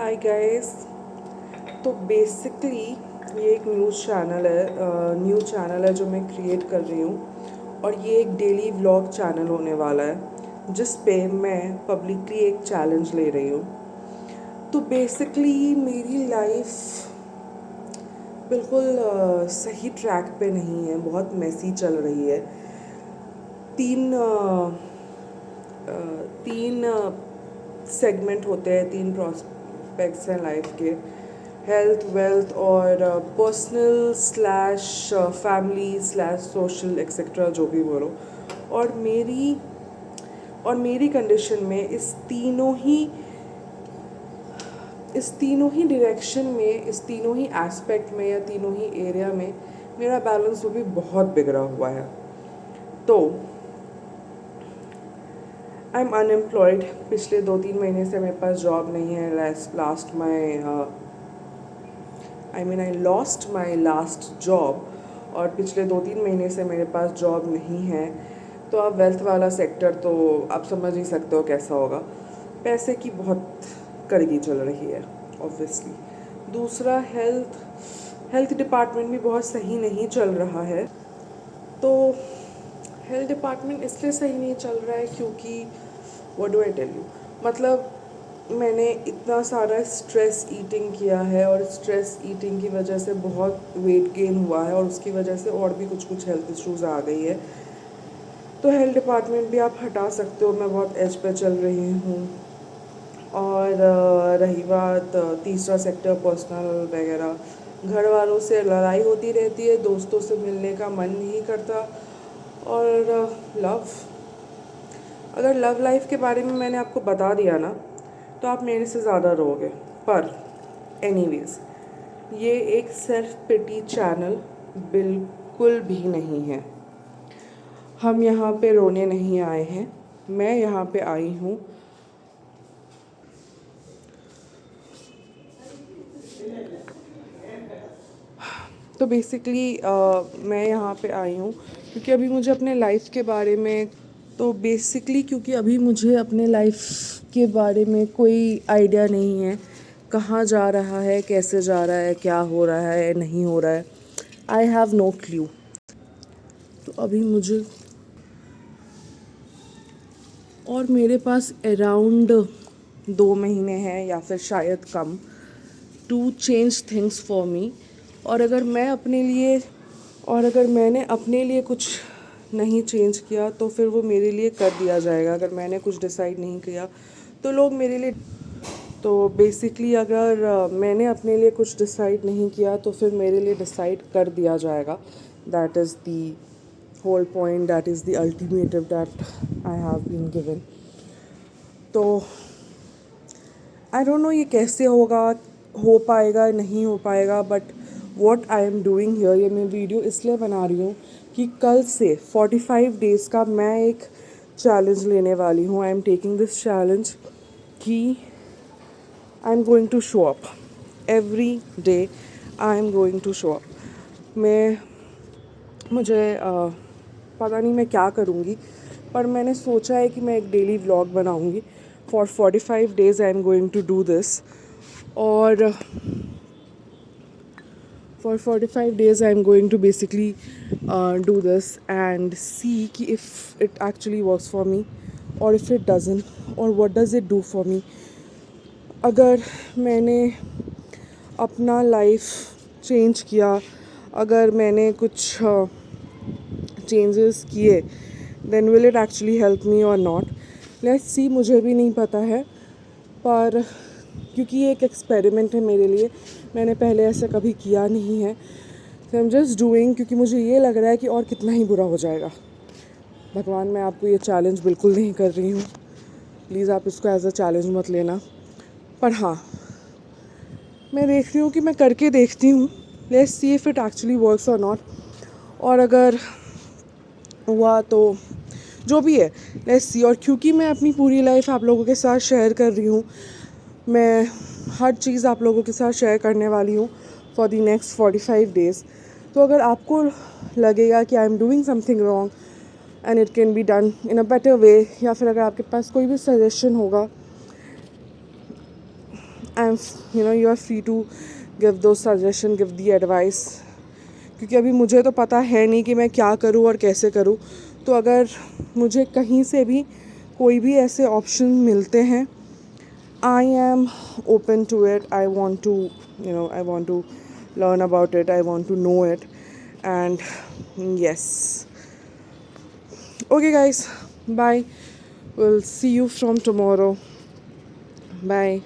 Hi guys. तो basically ये एक न्यूज़ चैनल है जो मैं क्रिएट कर रही हूँ और ये एक डेली व्लॉग चैनल होने वाला है जिस पे मैं पब्लिकली एक चैलेंज ले रही हूँ। तो बेसिकली मेरी लाइफ बिल्कुल सही ट्रैक पे नहीं है, बहुत मेसी चल रही है। तीन तीन सेगमेंट होते हैं, तीन प्रॉस्पेक्ट्स हैं लाइफ के, हेल्थ, वेल्थ और personal slash family slash social etcetera, जो भी बोलो। और मेरी कंडीशन में इस तीनों ही डायरेक्शन में, इस तीनों ही एस्पेक्ट में या तीनों ही एरिया में मेरा बैलेंस वो भी बहुत बिगड़ा हुआ है। तो आई एम अनएम्प्लॉयड। पिछले 2-3 महीने से मेरे पास जॉब नहीं है। I lost my last job और पिछले 2-3 महीने से मेरे पास जॉब नहीं है। तो अब वेल्थ वाला सेक्टर तो आप समझ ही सकते हो कैसा होगा। पैसे की बहुत कड़गी चल रही है ऑब्वियसली। दूसरा, हेल्थ डिपार्टमेंट भी बहुत सही नहीं चल रहा है। तो हेल्थ डिपार्टमेंट इसलिए सही नहीं चल रहा है क्योंकि what do I tell you, मतलब मैंने इतना सारा स्ट्रेस ईटिंग किया है और स्ट्रेस ईटिंग की वजह से बहुत वेट गेन हुआ है और उसकी वजह से और भी कुछ हेल्थ इश्यूज़ आ गई है। तो हेल्थ डिपार्टमेंट भी आप हटा सकते हो, मैं बहुत एज पे चल रही हूँ। और रही बात तीसरा सेक्टर, पर्सनल वगैरह, घर वालों से लड़ाई होती रहती है, दोस्तों से मिलने का मन नहीं करता। और लव, अगर लव लाइफ के बारे में मैंने आपको बता दिया ना तो आप मेरे से ज़्यादा रोओगे। पर एनीवेज, ये एक सेल्फ पिटी चैनल बिल्कुल भी नहीं है। हम यहाँ पे रोने नहीं आए हैं। मैं यहाँ पे आई हूँ तो बेसिकली मैं यहाँ पे आई हूँ क्योंकि अभी मुझे अपने लाइफ के बारे में क्योंकि अभी मुझे अपने लाइफ के बारे में कोई आइडिया नहीं है। कहाँ जा रहा है, कैसे जा रहा है, क्या हो रहा है, नहीं हो रहा है, आई हैव नो क्लू। तो अभी मुझे, और मेरे पास अराउंड 2 महीने हैं या फिर शायद कम, to change things for me. और अगर मैंने अपने लिए कुछ नहीं चेंज किया तो फिर वो मेरे लिए कर दिया जाएगा। अगर मैंने कुछ डिसाइड नहीं किया तो लोग मेरे लिए, तो बेसिकली अगर मैंने अपने लिए कुछ डिसाइड नहीं किया तो फिर मेरे लिए डिसाइड कर दिया जाएगा। That is the whole point, that is the ultimatum that I have been given. तो आई डोंट नो ये कैसे होगा, हो पाएगा नहीं हो पाएगा, but what I am doing here, ये मैं वीडियो इसलिए बना रही हूँ कि कल से 45 डेज़ का मैं एक चैलेंज लेने वाली हूँ। I am taking this challenge कि I am going to show up every day. I am going to show up. मुझे पता नहीं मैं क्या करूँगी, पर मैंने सोचा है कि मैं एक डेली व्लॉग बनाऊँगी। For 45 days I am going to do this. और for 45 days I'm going to basically do this and see कि if it actually works for me or if it doesn't or what does it do for me। अगर मैंने अपना life change किया, अगर मैंने कुछ changes किए, then will it actually help me or not। let's see, मुझे भी नहीं पता है, पर क्योंकि ये एक एक्सपेरिमेंट है मेरे लिए, मैंने पहले ऐसा कभी किया नहीं है। तो आई एम जस्ट डूइंग क्योंकि मुझे ये लग रहा है कि और कितना ही बुरा हो जाएगा। भगवान, मैं आपको ये चैलेंज बिल्कुल नहीं कर रही हूँ, प्लीज़ आप इसको एज अ चैलेंज मत लेना। पर हाँ, मैं देख रही हूँ कि मैं करके देखती हूँ, let's see if it actually works और नॉट। और अगर हुआ तो जो भी है, लेट्स सी। और क्योंकि मैं अपनी पूरी लाइफ आप लोगों के साथ शेयर कर रही हूँ, मैं हर चीज़ आप लोगों के साथ शेयर करने वाली हूँ फॉर द नेक्स्ट 45 डेज़। तो अगर आपको लगेगा कि I am doing something wrong and it can be done in a better way, या फिर अगर आपके पास कोई भी सजेशन होगा, and you are free to give the suggestion, give the advice, क्योंकि अभी मुझे तो पता है नहीं कि मैं क्या करूँ और कैसे करूँ। तो अगर मुझे कहीं से भी कोई भी ऐसे ऑप्शन मिलते हैं, I am open to it. I want to I want to learn about it, I want to know it, and yes. Okay guys, bye. We'll see you from tomorrow. Bye.